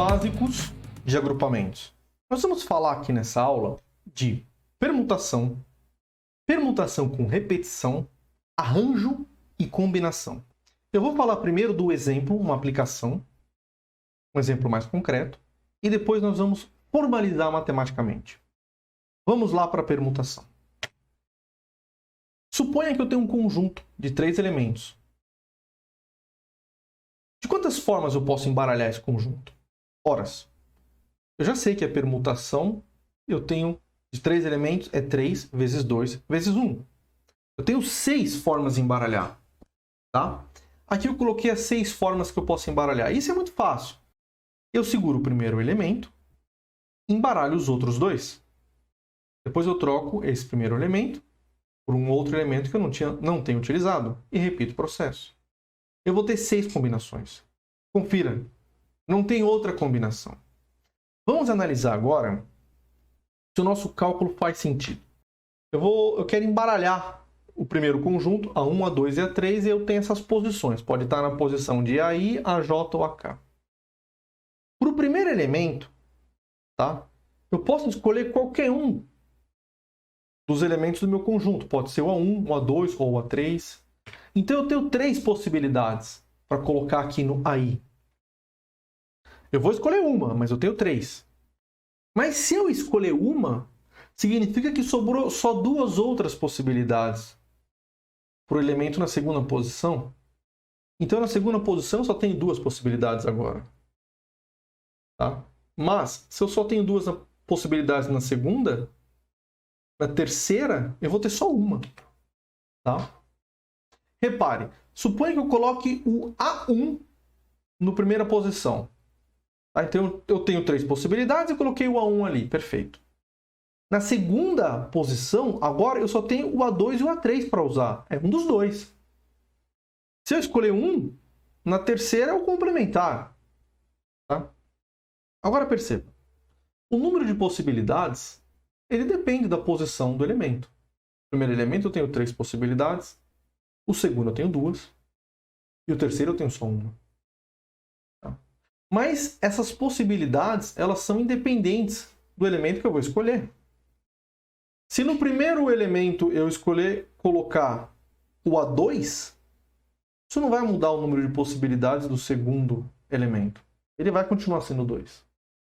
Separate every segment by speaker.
Speaker 1: básicos de agrupamentos. Nós vamos falar aqui nessa aula de permutação, permutação com repetição, arranjo e combinação. Eu vou falar primeiro do exemplo, uma aplicação, um exemplo mais concreto, e depois nós vamos formalizar matematicamente. Vamos lá para a permutação. Suponha que eu tenho um conjunto de 3 elementos. De quantas formas eu posso embaralhar esse conjunto? Horas. Eu já sei que a permutação eu tenho de 3 elementos é 3 vezes 2 vezes 1. Eu tenho 6 formas de embaralhar. Tá? Aqui eu coloquei as 6 formas que eu posso embaralhar. Isso é muito fácil. Eu seguro o primeiro elemento, embaralho os outros 2. Depois eu troco esse primeiro elemento por um outro elemento que eu não tenho utilizado e repito o processo. Eu vou ter 6 combinações. Confira, não tem outra combinação. Vamos analisar agora se o nosso cálculo faz sentido. Eu quero embaralhar o primeiro conjunto, a 1, a 2 e a 3, e eu tenho essas posições. Pode estar na posição de AI, AJ ou AK. Para o primeiro elemento, tá? Eu posso escolher qualquer um dos elementos do meu conjunto. Pode ser o A1, o A2 ou o A3. Então eu tenho 3 possibilidades para colocar aqui no AI. Eu vou escolher uma, mas eu tenho 3. Mas se eu escolher uma, significa que sobrou só 2 outras possibilidades para o elemento na segunda posição. Então na segunda posição eu só tenho 2 possibilidades agora. Tá? Mas se eu só tenho 2 possibilidades na segunda, na terceira eu vou ter só uma. Tá? Repare, suponha que eu coloque o A1 na primeira posição. Tá? Então eu tenho 3 possibilidades e coloquei o A1 ali, perfeito. Na segunda posição, agora eu só tenho o A2 e o A3 para usar. É um dos 2. Se eu escolher um, na terceira é o complementar. Tá? Agora perceba, o número de possibilidades ele depende da posição do elemento. No primeiro elemento eu tenho 3 possibilidades. O segundo eu tenho 2. E o terceiro eu tenho só uma. Tá? Mas essas possibilidades elas são independentes do elemento que eu vou escolher. Se no primeiro elemento eu escolher colocar o A2, isso não vai mudar o número de possibilidades do segundo elemento. Ele vai continuar sendo 2.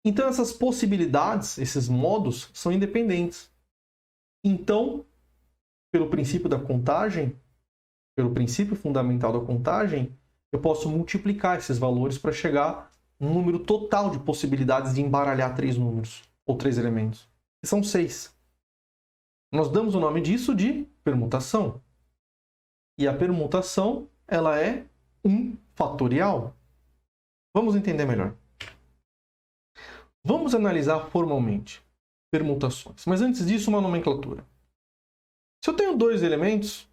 Speaker 1: Então essas possibilidades, esses modos, são independentes. Então, pelo princípio da contagem, pelo princípio fundamental da contagem, eu posso multiplicar esses valores para chegar no número total de possibilidades de embaralhar 3 números, ou 3 elementos. Que são 6. Nós damos o nome disso de permutação. E a permutação, ela é um fatorial. Vamos entender melhor. Vamos analisar formalmente permutações. Mas antes disso, uma nomenclatura. Se eu tenho 2 elementos,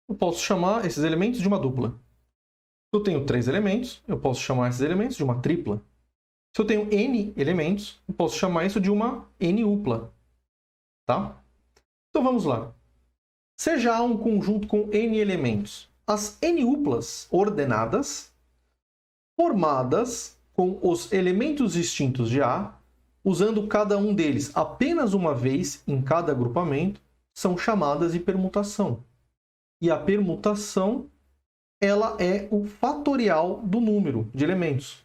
Speaker 1: eu posso chamar esses elementos de uma dupla. Se eu tenho 3 elementos, eu posso chamar esses elementos de uma tripla. Se eu tenho N elementos, eu posso chamar isso de uma N-upla. Tá? Então vamos lá. Seja A um conjunto com N elementos. As N-uplas ordenadas, formadas com os elementos distintos de A, usando cada um deles apenas uma vez em cada agrupamento, são chamadas de permutação. E a permutação, ela é o fatorial do número de elementos.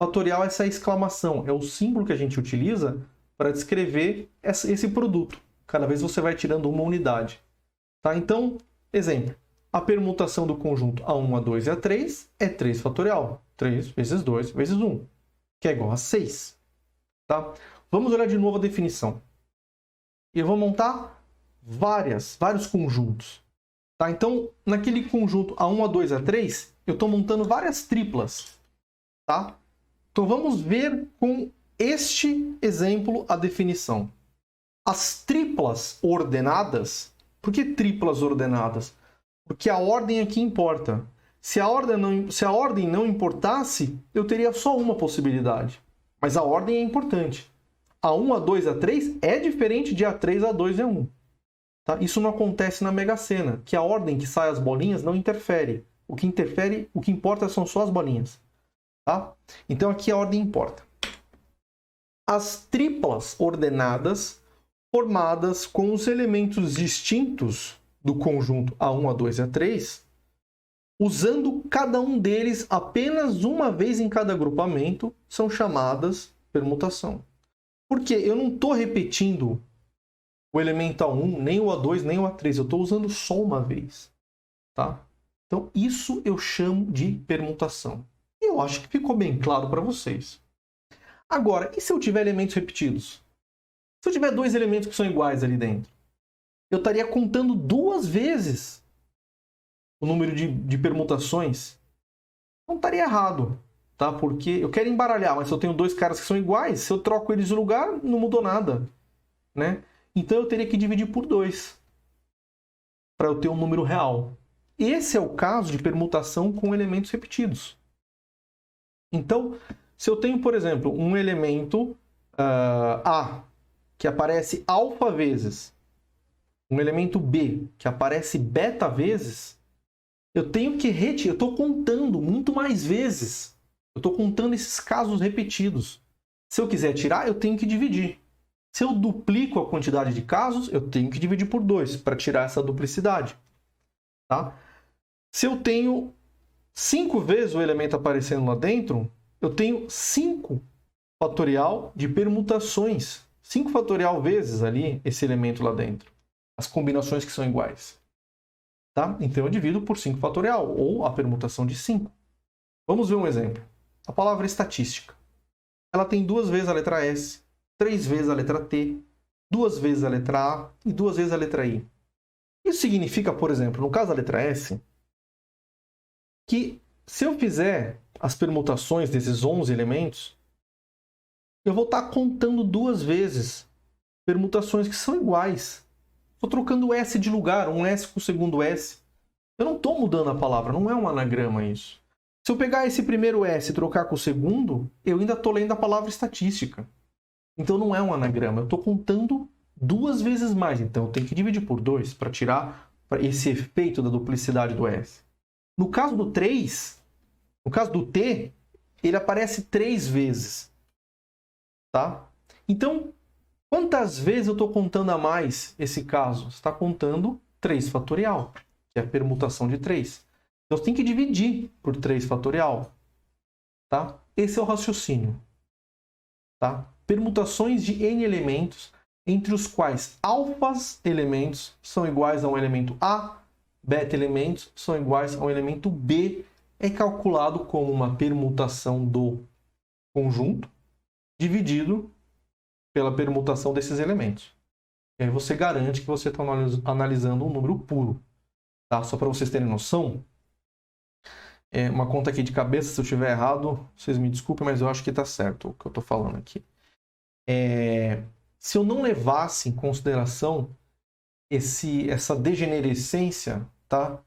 Speaker 1: Fatorial é essa exclamação, é o símbolo que a gente utiliza para descrever esse produto. Cada vez você vai tirando uma unidade. Tá? Então, exemplo, a permutação do conjunto A1, A2 e A3 é 3 fatorial. 3 vezes 2 vezes 1, que é igual a 6. Tá? Vamos olhar de novo a definição. Eu vou montar vários conjuntos. Tá? Então, naquele conjunto A1, A2, A3, eu estou montando várias triplas. Tá? Então, vamos ver com este exemplo a definição. As triplas ordenadas, por que triplas ordenadas? Porque a ordem aqui importa. Se a ordem não importasse, eu teria só uma possibilidade. Mas a ordem é importante. A1, A2, A3 é diferente de A3, A2 e A1. Tá? Isso não acontece na Mega Sena, que a ordem que sai as bolinhas não interfere. O que importa são só as bolinhas. Tá? Então aqui a ordem importa. as triplas ordenadas formadas com os elementos distintos do conjunto A1, A2 e A3, usando cada um deles apenas uma vez em cada agrupamento, são chamadas permutação. Porque eu não estou repetindo o elemento A1, nem o A2, nem o A3. Eu estou usando só uma vez. Tá? Então, isso eu chamo de permutação. E eu acho que ficou bem claro para vocês. Agora, e se eu tiver elementos repetidos? Se eu tiver dois elementos que são iguais ali dentro, eu estaria contando duas vezes o número de permutações. Não estaria errado, tá? Porque eu quero embaralhar, mas se eu tenho dois caras que são iguais, se eu troco eles de lugar, não mudou nada, né? Então eu teria que dividir por 2 para eu ter um número real. Esse é o caso de permutação com elementos repetidos. Então, se eu tenho, por exemplo, um elemento A, que aparece alfa vezes, um elemento B, que aparece beta vezes, eu tenho que retirar, eu estou contando muito mais vezes. Eu estou contando esses casos repetidos. Se eu quiser tirar, eu tenho que dividir. Se eu duplico a quantidade de casos, eu tenho que dividir por 2 para tirar essa duplicidade. Tá? Se eu tenho 5 vezes o elemento aparecendo lá dentro, eu tenho 5 fatorial de permutações. 5 fatorial vezes ali esse elemento lá dentro. As combinações que são iguais. Tá? Então eu divido por 5 fatorial, ou a permutação de 5. Vamos ver um exemplo. A palavra estatística. Ela tem 2 vezes a letra S, 3 vezes a letra T, 2 vezes a letra A e 2 vezes a letra I. Isso significa, por exemplo, no caso da letra S, que se eu fizer as permutações desses 11 elementos, eu vou estar contando 2 vezes permutações que são iguais. Estou trocando o S de lugar, um S com o segundo S. Eu não estou mudando a palavra, não é um anagrama isso. Se eu pegar esse primeiro S e trocar com o segundo, eu ainda estou lendo a palavra estatística. Então não é um anagrama, eu estou contando 2 vezes mais. Então eu tenho que dividir por 2 para tirar esse efeito da duplicidade do S. No caso do 3, no caso do T, ele aparece 3 vezes. Tá? Então, quantas vezes eu estou contando a mais esse caso? Você está contando 3 fatorial, que é a permutação de 3. Então, você tem que dividir por 3 fatorial. Tá? Esse é o raciocínio. Tá? Permutações de n elementos, entre os quais alfas elementos são iguais a um elemento A, beta elementos são iguais a um elemento B, é calculado como uma permutação do conjunto dividido pela permutação desses elementos. E aí você garante que você está analisando um número puro. Tá? Só para vocês terem noção, uma conta aqui de cabeça, se eu estiver errado, vocês me desculpem, mas eu acho que está certo o que eu estou falando aqui. Se eu não levasse em consideração essa degenerescência, tá?